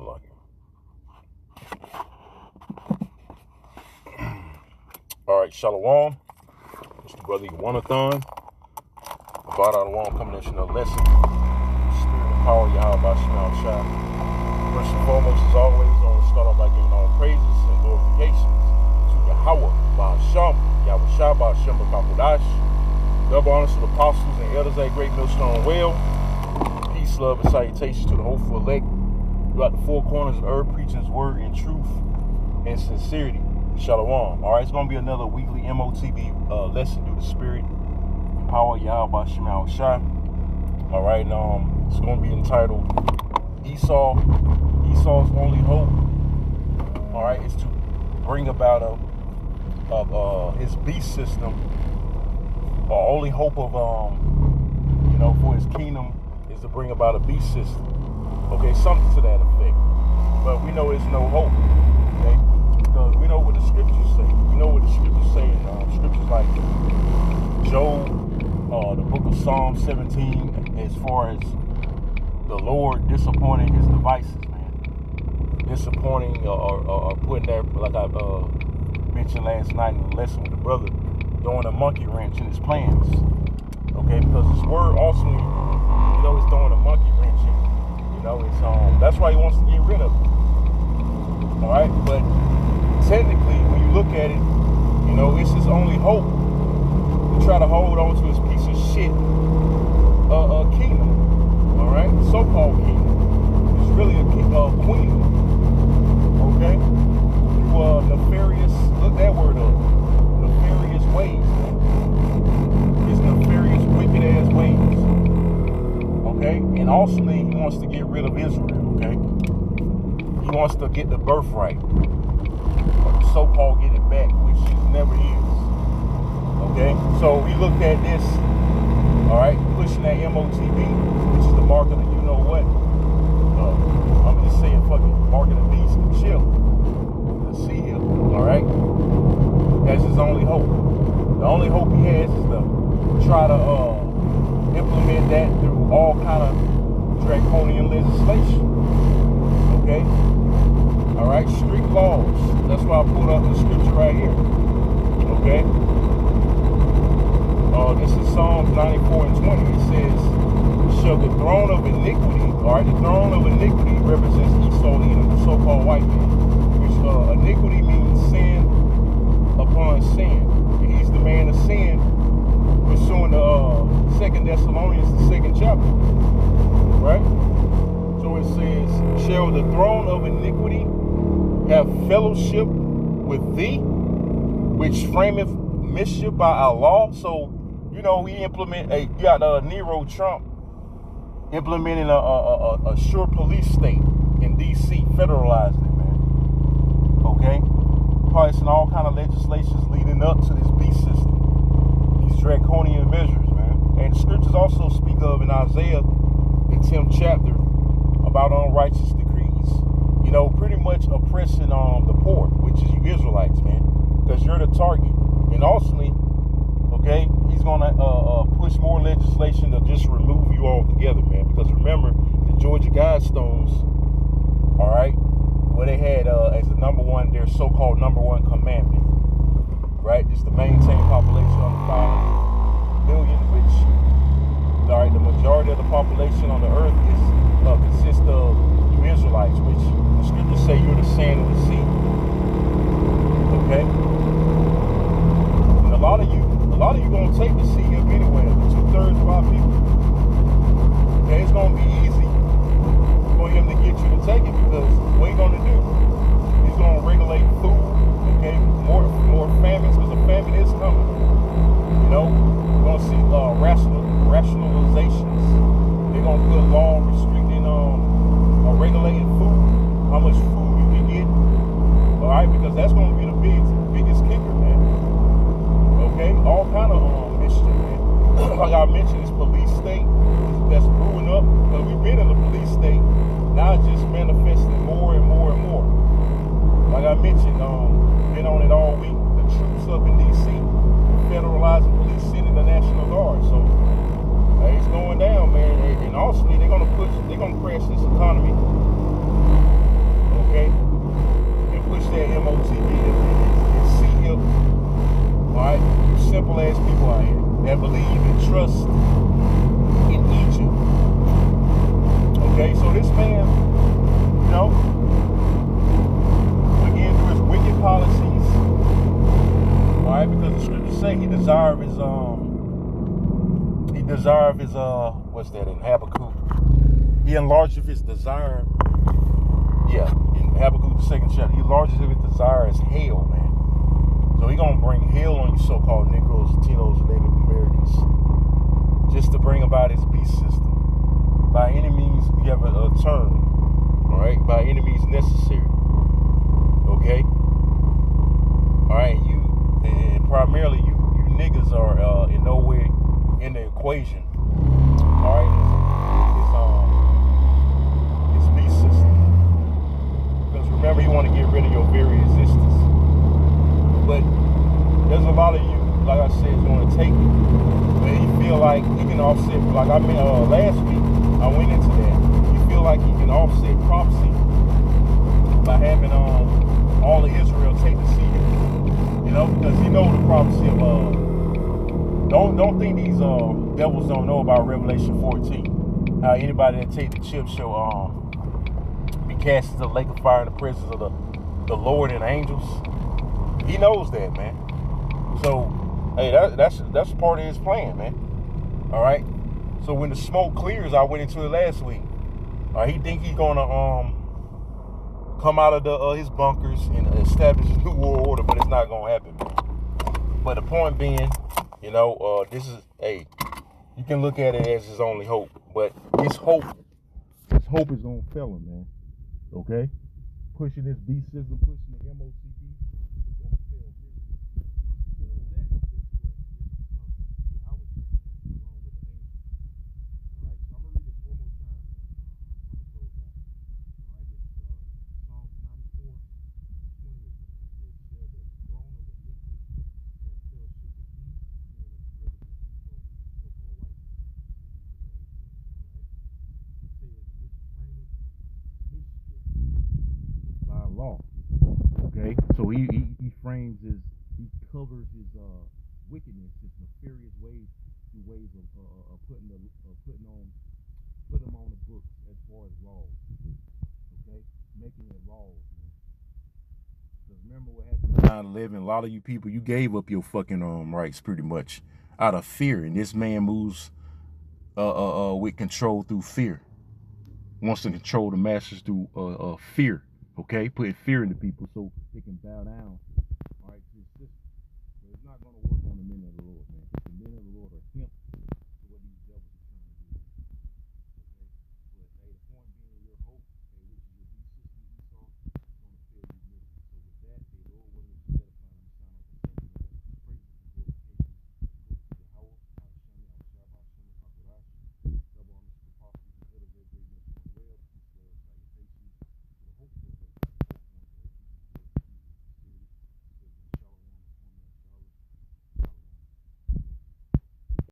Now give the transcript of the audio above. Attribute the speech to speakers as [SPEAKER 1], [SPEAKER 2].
[SPEAKER 1] lucky. All right, Shalom. It's the brother One-a-thon. About out of one combination of lesson. Spirit and power, Yahweh by Shemal Shah. First and foremost, as always, I want to start off by giving all praises and glorifications to Yahweh by Hashem, Yahweh Shah by Hashem B'Kakodash. Double honors to the apostles and elders at Great Millstone Well. Peace, love, and salutations to the hopeful elect throughout the four corners of the earth, preaching His word in truth and sincerity. Shalom. All right, it's going to be another weekly MOTB lesson through the Spirit and power, Yahweh by Shemal Shah. All right, it's going to be entitled Esau. Esau's only hope, all right, is to bring about his beast system. Our only hope of, for his kingdom is to bring about a beast system. Okay, something to that effect. But we know there's no hope. Okay, because we know what the scriptures say. We know what the scriptures say in scriptures like Job, the book of Psalm 17, as far as the Lord disappointing his devices, man. Disappointing or putting that, like I mentioned last night in the lesson with the brother, throwing a monkey wrench in his plans. Okay, because his word ultimately, is throwing a monkey wrench in. It's that's why he wants to get rid of it. All right, but technically, when you look at it, it's his only hope to try to hold on to his piece of shit kingdom. All right, so-called kingdom. It's really a queen. Okay, through nefarious. Look that word up. Nefarious ways. His nefarious, wicked ass ways. Okay, and ultimately he wants to get rid of Israel. Okay. He wants to get the birthright, or the so-called get it back, which it never is. Okay, so we looked at this, all right, pushing that MOTB, which is the mark of the you-know-what. I'm just saying, fucking mark of the beast, the chill, the sea hill, all right? That's his only hope. The only hope he has is to try to implement that through all kind of draconian legislation. Okay? All right, strict laws. That's why I pulled up the scripture right here. Okay? This is Psalms 94 and 20. It says, shall the throne of iniquity, all right, the throne of iniquity represents Esau, the so-called white man, which iniquity means sin upon sin. And he's the man of sin, pursuing the 2 Thessalonians, the 2nd chapter. Right? So it says, shall the throne of iniquity have fellowship with thee, which frameth mischief by our law? So, we implement you got Nero Trump implementing a sure police state in D.C., federalizing it, man. Okay? Passing all kind of legislations leading up to this beast system. These draconian measures, man. And the scriptures also speak of in Isaiah, the 10th chapter, about unrighteous decrees. Pretty much oppressing the poor, which is you Israelites, man, because you're the target. And ultimately, okay, he's gonna push more legislation to just remove you all together, man. Because remember, the Georgia Guidestones, all right, where they had as the their so-called number one commandment, right, is to maintain population under 5 million, which, all right, the majority of the population on the earth consists of you Israelites, which the scriptures say you're the sand of the sea. Okay? And a lot of you gonna take the sea up anyway, 2/3 of our people. Okay, it's gonna be easy for him to get you to take it, because what he's gonna do, he's gonna regulate food, okay, more famines, because the famine is coming. We're gonna see rationalizations. They're gonna put law restricting regulating food, how much food you can get. All right, because that's gonna be the biggest kicker, man. Okay, all kind of mischief, man. Like I mentioned, this police state that's brewing up, because we've been in the police state. Now it's just manifesting more and more and more. Like I mentioned, been on it all week. The troops up in D.C. federalizing police, sending the National Guard. So it's going down, man. And also they're gonna crash this economy Okay, so this man, you know, again through his wicked policies, all right, because the scriptures say he deserve his what's that in Habakkuk? He enlarges his desire. Yeah, in Habakkuk the 2nd chapter, he enlarges his desire as hell, man. So he gonna bring hell on you so-called Negroes, Latinos, and Native Americans, just to bring about his beast system. By any means, you have a term, all right? By any means necessary, okay? All right, and primarily you niggas are in no way in the equation. All right, it's beast system. Because remember, you want to get rid of your very existence. But there's a lot of you, like I said, is going to take it. But you feel like he can offset. Like I mean, last week I went into that. You feel like he can offset prophecy by having all of Israel take the seed. You know, because you know the prophecy of don't think these devils don't know about Revelation 14. How anybody that take the chip shall be cast into the lake of fire in the presence of the Lord and angels. He knows that, man. So hey, that's part of his plan, man. All right. So when the smoke clears, I went into it last week. He think he's gonna come out of his bunkers and establish a new world order, but it's not gonna happen, man. But the point being, you know, this is, hey, you can look at it as his only hope, but his hope is on felon, man. Okay, pushing this beast system, pushing the MOCD, is gonna fail. Once he does that, guess what? I was along with the angels. All right, so I'm gonna read it one more time, and I'm gonna close out. All right, this is Psalms 94. By law, okay. So he frames he covers his wickedness, his nefarious ways, through ways of putting them on the books as far as laws, okay, making it laws, man. Because remember what happened in 9/11? A lot of you people, you gave up your fucking rights pretty much out of fear, and this man moves with control through fear. Wants to control the masses through fear, okay? Putting fear into people so they can bow down